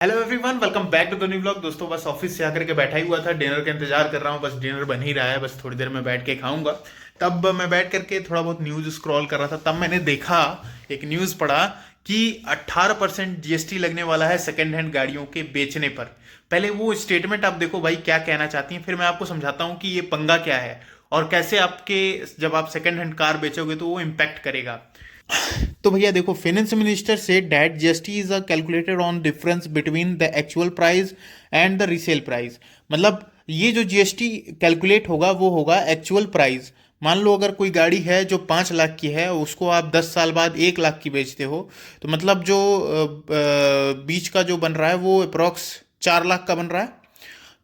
Hello everyone, welcome back to the new blog. दोस्तों बस office से आकर के बैठा ही हुआ था, डिनर का इंतजार कर रहा हूँ। बस डिनर बन ही रहा है, बस थोड़ी देर में बैठ के खाऊंगा। तब मैं बैठ करके थोड़ा बहुत न्यूज़ स्क्रॉल कर रहा था, तब मैंने देखा, एक न्यूज़ पढ़ा कि 18% जीएसटी लगने वाला है सेकेंड हैंड गाड़ियों के बेचने पर। पहले वो स्टेटमेंट आप देखो भाई, क्या कहना चाहती हैं, फिर मैं आपको समझाता हूँ कि ये पंगा क्या है और कैसे आपके जब आप सेकेंड हैंड कार बेचोगे तो वो इम्पैक्ट करेगा। तो भैया देखो, finance minister say that GST is a calculated on difference between the actual price and the resale price. मतलब ये जो जीएसटी कैलकुलेट होगा वो होगा एक्चुअल प्राइस। मान लो अगर कोई गाड़ी है जो 5 लाख की है, उसको आप 10 साल बाद 1 लाख की बेचते हो, तो मतलब जो बीच का जो बन रहा है वो अप्रॉक्स 4 लाख का बन रहा है।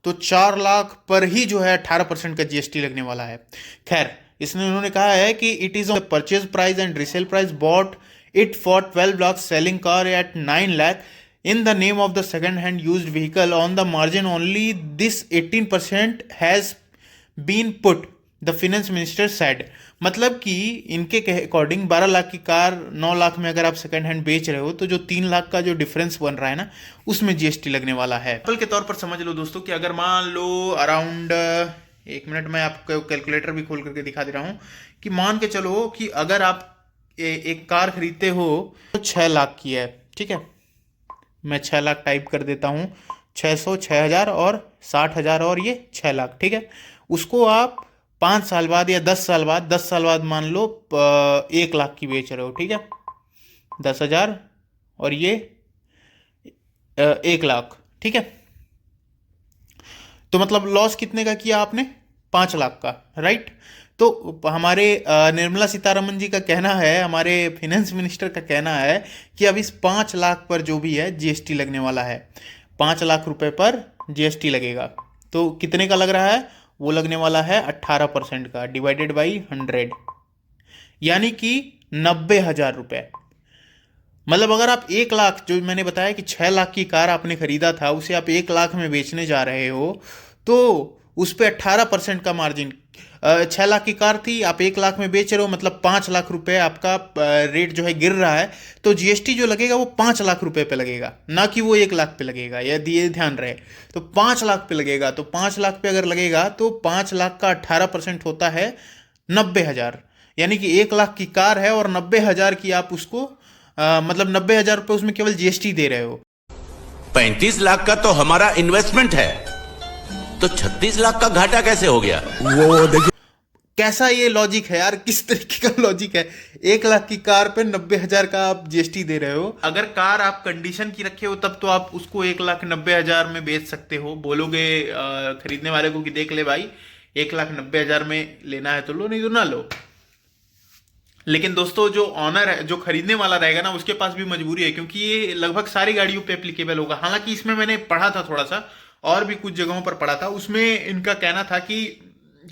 तो 4 लाख पर ही जो है 18% का जीएसटी लगने वाला है। खैर, इसमें उन्होंने कहा है कि it is purchase price and resale price bought it for 12 lakh, selling car eight 9 lakh in the name of the second hand used vehicle on the margin only this 18% has been put, the finance minister said। मतलब कि इनके according 12 lakh की car 9 lakh में अगर आप second hand बेच रहे हो, तो जो 3 लाख का जो डिफरेंस बन रहा है ना, उसमें जीएसटी लगने वाला है। एग्जाम्पल के तौर पर समझ लो दोस्तों कि अगर मान लो अराउंड, एक मिनट मैं आपको कैलकुलेटर भी खोल करके दिखा दे रहा हूँ, कि मान के चलो कि अगर आप एक कार खरीदते हो तो 6 लाख की है, ठीक है। मैं 6 लाख टाइप कर देता हूँ, 600, 6,000 और 60,000 और ये 6 लाख, ठीक है। उसको आप 5 साल बाद या 10 साल बाद, 10 साल बाद मान लो 1 लाख की बेच रहे हो, ठीक है। 10,000 और ये 1 लाख, ठीक है। तो मतलब लॉस कितने का किया आपने? 5 लाख का, राइट। तो हमारे निर्मला सीतारमन जी का कहना है, हमारे फाइनेंस मिनिस्टर का कहना है कि अब इस 5 लाख पर जो भी है जीएसटी लगने वाला है। 5 लाख रुपए पर जीएसटी लगेगा। तो कितने का लग रहा है? वो लगने वाला है 18% का, डिवाइडेड बाई 100, यानी कि 90,000 रुपए। मतलब अगर आप 1 लाख, जो मैंने बताया कि 6 लाख की कार आपने खरीदा था, उसे आप 1 लाख में बेचने जा रहे हो, तो उस पर 18% का मार्जिन। 6 लाख की कार थी, आप 1 लाख में बेच रहे हो, मतलब 5 लाख रुपए आपका रेट जो है गिर रहा है। तो जीएसटी जो लगेगा वो 5 लाख रुपए पे लगेगा, ना कि वो 1 लाख पे लगेगा, यदि ये ध्यान रहे। तो 5 लाख पे लगेगा, तो 5 लाख पे अगर लगेगा तो 5 लाख का 18% होता है 90,000। यानी कि 1 लाख की कार है और 90,000 की आप उसको मतलब 90,000 रुपए उसमें केवल जीएसटी दे रहे हो। 35 लाख का तो हमारा इन्वेस्टमेंट है, तो 36 लाख का घाटा कैसे हो गया? वो देखिए कैसा ये लॉजिक है यार, किस तरीके का लॉजिक है। 1 लाख की कार पे 90,000 का आप जीएसटी दे रहे हो। अगर कार आप कंडीशन की रखे हो तब तो आप उसको 1,90,000 में बेच सकते हो। बोलोगे खरीदने वाले को कि देख ले भाई, 1,90,000 में लेना है तो लो, नहीं तो ना लो। लेकिन दोस्तों जो ऑनर है, जो खरीदने वाला रहेगा ना, उसके पास भी मजबूरी है, क्योंकि ये लगभग सारी गाड़ियों पे एप्लीकेबल होगा। हालांकि इसमें मैंने पढ़ा था थोड़ा सा, और भी कुछ जगहों पर पढ़ा था, उसमें इनका कहना था कि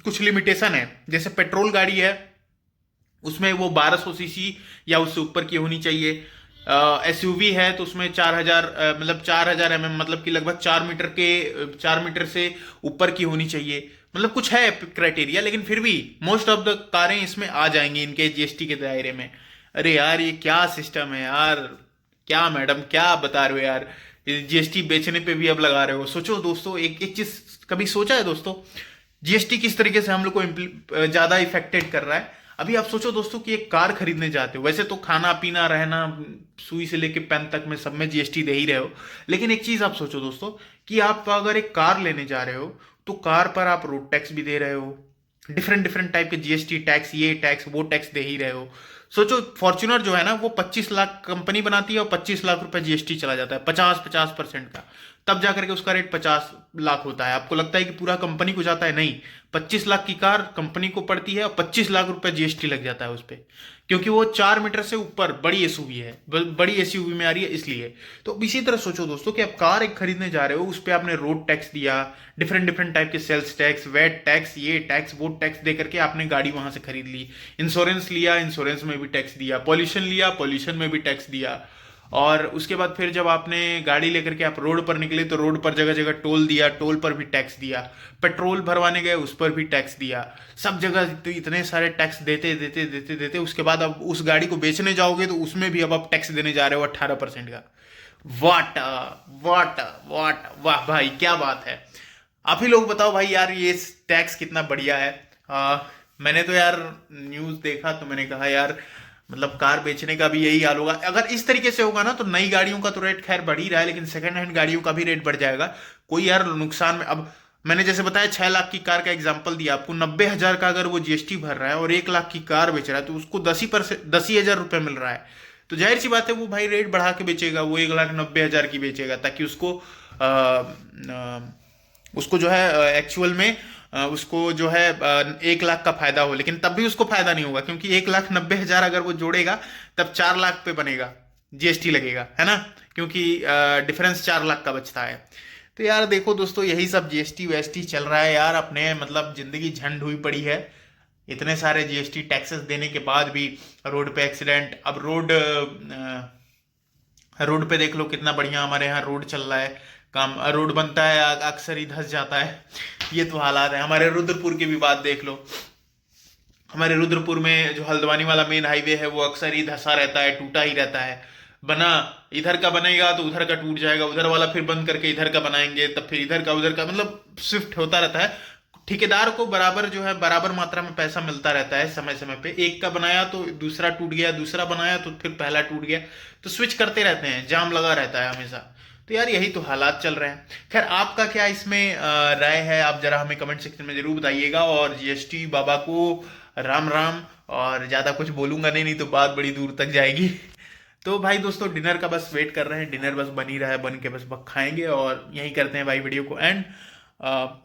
कुछ लिमिटेशन है। जैसे पेट्रोल गाड़ी है, उसमें वो 1200 सीसी या उससे ऊपर की होनी चाहिए। एसयूवी है तो उसमें 4,000 मतलब 4,000 मतलब कि लगभग 4 मीटर से ऊपर की होनी चाहिए। मतलब कुछ है क्राइटेरिया, लेकिन फिर भी मोस्ट ऑफ द कारें इसमें आ जाएंगी इनके जीएसटी के दायरे में। अरे यार, ये क्या सिस्टम है यार, क्या मैडम क्या बता रहे हो यार, जीएसटी बेचने पे भी अब लगा रहे हो। सोचो दोस्तों, एक एक चीज कभी सोचा है दोस्तों, जीएसटी किस तरीके से हम लोग को ज्यादा इफेक्टेड कर रहा है। अभी आप सोचो दोस्तों कि एक कार खरीदने जाते हो, वैसे तो खाना पीना रहना, सुई से लेके पेन तक में सब में जीएसटी दे ही रहे हो। लेकिन एक चीज आप सोचो दोस्तों कि आप अगर एक कार लेने जा रहे हो, तो कार पर आप रोड टैक्स भी दे रहे हो, डिफरेंट डिफरेंट टाइप के जीएसटी टैक्स, ये टैक्स वो टैक्स दे ही रहे हो। सोचो फॉर्च्यूनर जो है ना, वो 25 लाख कंपनी बनाती है और 25 लाख रुपए जीएसटी चला जाता है, 50% का। तब जाकर के उसका रेट 50 लाख होता है। आपको लगता है कि पूरा कंपनी को जाता है? नहीं, 25 लाख की कार कंपनी को पड़ती है और 25 लाख रुपए जीएसटी लग जाता है उस पर, क्योंकि वो 4 मीटर से ऊपर बड़ी एसयूवी है, बड़ी एसयूवी में आ रही है इसलिए। तो इसी तरह सोचो दोस्तों कि आप कार एक खरीदने जा रहे हो, उस पर आपने रोड टैक्स दिया, डिफरेंट डिफरेंट टाइप के सेल्स टैक्स, वेट टैक्स, ये टैक्स वो टैक्स दे करके आपने गाड़ी वहां से खरीद ली। इंश्योरेंस लिया, इंश्योरेंस में भी टैक्स दिया, पॉल्यूशन लिया, पॉल्यूशन में भी टैक्स दिया। और उसके बाद फिर जब आपने गाड़ी लेकर के आप रोड पर निकले, तो रोड पर जगह जगह टोल दिया, टोल पर भी टैक्स दिया। पेट्रोल भरवाने गए, उस पर भी टैक्स दिया। सब जगह तो इतने सारे टैक्स देते देते देते देते उसके बाद अब उस गाड़ी को बेचने जाओगे तो उसमें भी अब आप टैक्स देने जा रहे हो 18% का। वाट वाट वाट, वाह भाई क्या बात है। आप ही लोग बताओ भाई यार, ये टैक्स कितना बढ़िया है। मैंने तो यार न्यूज़ देखा तो मैंने कहा यार, मतलब कार बेचने का भी यही हाल होगा अगर इस तरीके से होगा ना। तो नई गाड़ियों का तो रेट खैर बढ़ ही रहा है, लेकिन सेकंड हैंड गाड़ियों का भी रेट बढ़ जाएगा। कोई यार नुकसान में, अब मैंने जैसे बताया 6 लाख की कार का एग्जांपल दिया आपको, 90,000 का अगर वो जीएसटी भर रहा है और 1 लाख की कार बेच रहा है, तो उसको 10,000 रुपये मिल रहा है। तो जाहिर सी बात है वो भाई रेट बढ़ा के बेचेगा, वो 1,90,000 की बेचेगा, ताकि उसको जो है एक्चुअल में उसको जो है 1 लाख का फायदा हो। लेकिन तब भी उसको फायदा नहीं होगा, क्योंकि 1,90,000 अगर वो जोड़ेगा तब 4 लाख पे बनेगा, जीएसटी लगेगा, है ना, क्योंकि डिफरेंस 4 लाख का बचता है। तो यार देखो दोस्तों, यही सब जीएसटी वेएसटी चल रहा है यार, अपने मतलब जिंदगी झंड हुई पड़ी है। इतने सारे जीएसटी टैक्सेस देने के बाद भी रोड पे एक्सीडेंट। अब रोड पे देख लो कितना बढ़िया हमारे यहाँ रोड चल रहा है, काम रोड बनता है अक्सर ही धंस जाता है। ये तो हालात है। हमारे रुद्रपुर की भी बात देख लो, हमारे रुद्रपुर में जो हल्द्वानी वाला मेन हाईवे है वो अक्सर ही धंसा रहता है, टूटा ही रहता है। बना इधर का बनेगा तो उधर का टूट जाएगा, उधर वाला फिर बंद करके इधर का बनाएंगे, तब फिर इधर का उधर का, मतलब शिफ्ट होता रहता है। ठेकेदार को बराबर जो है बराबर मात्रा में पैसा मिलता रहता है, समय समय पे एक का बनाया तो दूसरा टूट गया, दूसरा बनाया तो फिर पहला टूट गया, तो स्विच करते रहते हैं, जाम लगा रहता है हमेशा। तो यार यही तो हालात चल रहे हैं। खैर आपका क्या इसमें राय है, आप जरा हमें कमेंट सेक्शन में जरूर बताइएगा। और जीएसटी बाबा को राम राम। और ज्यादा कुछ बोलूंगा नहीं, नहीं तो बात बड़ी दूर तक जाएगी। तो भाई दोस्तों, डिनर का बस वेट कर रहे हैं, डिनर बस बन ही रहा है, बन के बस खाएंगे और यही करते हैं भाई वीडियो को एंड।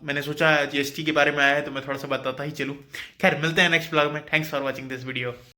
मैंने सोचा जीएसटी के बारे में आया है तो मैं थोड़ा सा बताता ही चलूँ। खैर मिलते हैं नेक्स्ट ब्लॉग में। Thanks for watching this video.